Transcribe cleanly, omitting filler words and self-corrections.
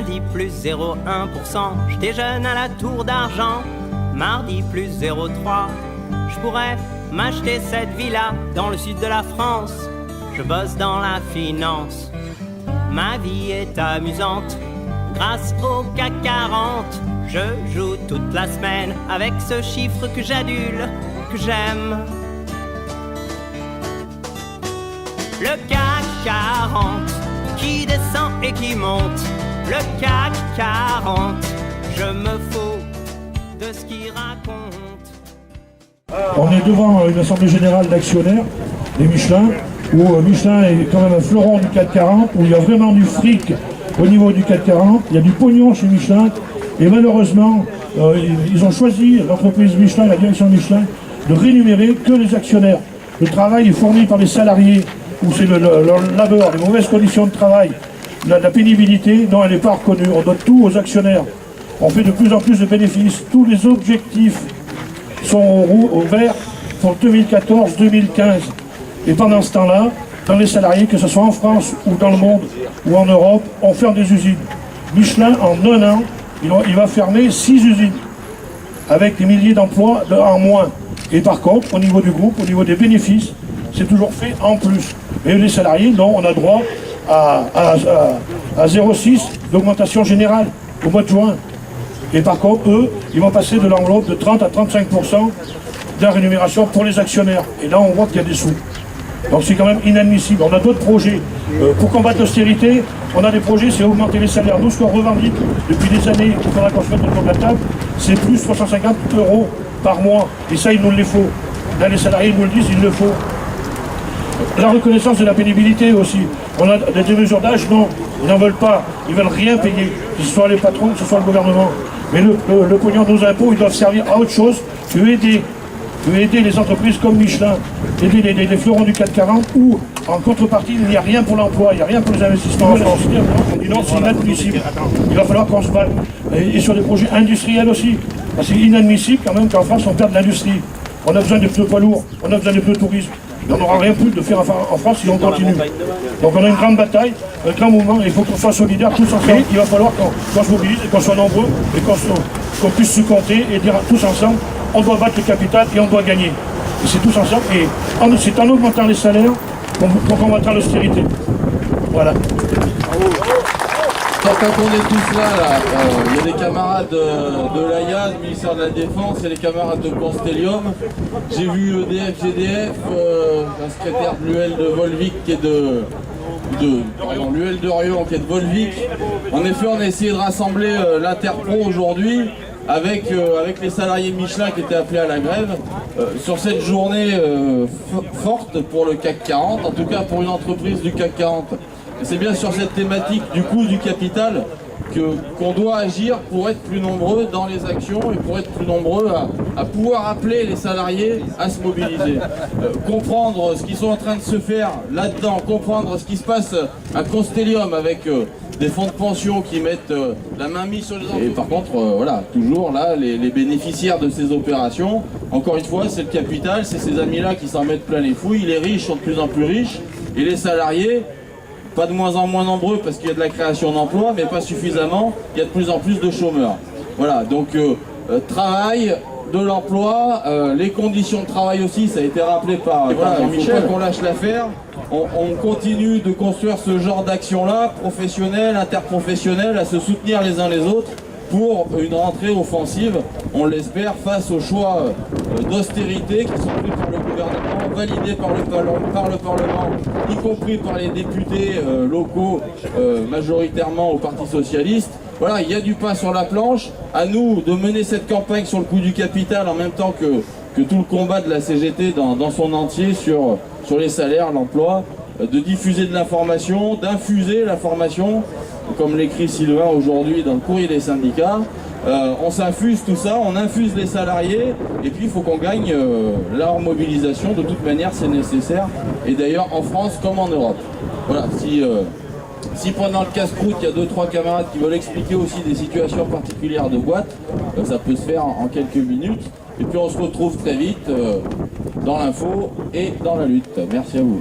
Lundi plus 0,1%, je déjeune à la tour d'argent. Mardi plus 0,3%, je pourrais m'acheter cette villa dans le sud de la France. Je bosse dans la finance, ma vie est amusante. Grâce au CAC 40, je joue toute la semaine avec ce chiffre que j'adule, que j'aime. Le CAC 40 qui descend et qui monte. Le CAC 40, je me fous de ce qu'il raconte. On est devant une assemblée générale d'actionnaires, les Michelin, où Michelin est quand même un fleuron du CAC 40, où il y a vraiment du fric au niveau du CAC 40, il y a du pognon chez Michelin, et malheureusement, ils ont choisi, l'entreprise Michelin, la direction Michelin, de rémunérer que les actionnaires. Le travail est fourni par les salariés, où c'est le labeur, les mauvaises conditions de travail, la pénibilité, non, elle n'est pas reconnue. On donne tout aux actionnaires. On fait de plus en plus de bénéfices. Tous les objectifs sont au vert pour 2014-2015. Et pendant ce temps-là, dans les salariés, que ce soit en France ou dans le monde ou en Europe, on ferme des usines. Michelin, en un an, il va fermer 6 usines, avec des milliers d'emplois en moins. Et par contre, au niveau du groupe, au niveau des bénéfices, c'est toujours fait en plus. Mais les salariés, non, on a droit à 0,6 d'augmentation générale au mois de juin. Et par contre, eux, ils vont passer de l'enveloppe de 30 à 35% de la rémunération pour les actionnaires. Et là, on voit qu'il y a des sous. Donc c'est quand même inadmissible. On a d'autres projets. Pour combattre l'austérité, on a des projets, c'est augmenter les salaires. Nous, ce qu'on revendique depuis des années, il faudra qu'on se mette autour de la table, c'est plus 350 € par mois. Et ça, il nous le faut. Là, les salariés nous le disent, il le faut. La reconnaissance de la pénibilité aussi. On a des mesures d'âge, non, ils n'en veulent pas. Ils veulent rien payer, que ce soit les patrons, que ce soit le gouvernement. Mais le pognon de nos impôts, ils doivent servir à autre chose que aider les entreprises comme Michelin, aider les fleurons du CAC 40, où en contrepartie, il n'y a rien pour l'emploi, il n'y a rien pour les investissements en France. Non, c'est inadmissible. Il va falloir qu'on se batte. Et sur des projets industriels aussi. Parce que c'est inadmissible quand même qu'en France, on perde l'industrie. On a besoin de pneus poids lourds, on a besoin de pneus tourisme. On n'aura rien plus de faire en France si on continue. Donc on a une grande bataille, un grand mouvement, et il faut qu'on soit solidaires tous ensemble. Il va falloir qu'on se mobilise et qu'on soit nombreux et qu'on puisse se compter et dire tous ensemble, on doit battre le capital et on doit gagner. Et c'est tous ensemble, et c'est en augmentant les salaires qu'on combattra l'austérité. Voilà. Quand on est tous là, il y a des camarades de l'AIA, du ministère de la Défense, il y a des camarades de Constellium. J'ai vu EDF, GDF, un secrétaire de l'UL de Volvic qui est l'UL de Rion qui est de Volvic. En effet, on a essayé de rassembler l'Interpro aujourd'hui avec les salariés Michelin qui étaient appelés à la grève sur cette journée forte pour le CAC 40, en tout cas pour une entreprise du CAC 40. C'est bien sur cette thématique du coût du capital qu'on doit agir pour être plus nombreux dans les actions et pour être plus nombreux à pouvoir appeler les salariés à se mobiliser. Comprendre ce qu'ils sont en train de se faire là-dedans, comprendre ce qui se passe à Constellium avec des fonds de pension qui mettent la main mise sur les entreprises. Et par contre, voilà, toujours là, les bénéficiaires de ces opérations, encore une fois, c'est le capital, c'est ces amis-là qui s'en mettent plein les fouilles. Les riches sont de plus en plus riches et les salariés, pas de moins en moins nombreux parce qu'il y a de la création d'emplois, mais pas suffisamment, il y a de plus en plus de chômeurs. Voilà, donc travail, de l'emploi, les conditions de travail aussi, ça a été rappelé par Michel, qu'on lâche l'affaire. On continue de construire ce genre d'action-là, professionnelle, interprofessionnelle, à se soutenir les uns les autres pour une rentrée offensive, on l'espère, face aux choix d'austérité qui sont pris par le gouvernement, validés par le Parlement, y compris par les députés locaux, majoritairement au Parti Socialiste. Voilà, il y a du pain sur la planche. À nous de mener cette campagne sur le coût du capital en même temps que tout le combat de la CGT dans son entier sur les salaires, l'emploi, de diffuser de l'information, d'infuser l'information, comme l'écrit Sylvain aujourd'hui dans le courrier des syndicats. On s'infuse tout ça, on infuse les salariés, et puis il faut qu'on gagne leur mobilisation. De toute manière, c'est nécessaire, et d'ailleurs en France comme en Europe. Voilà, si pendant le casse-croûte, il y a 2-3 camarades qui veulent expliquer aussi des situations particulières de boîte, ça peut se faire en quelques minutes. Et puis on se retrouve très vite dans l'info et dans la lutte. Merci à vous.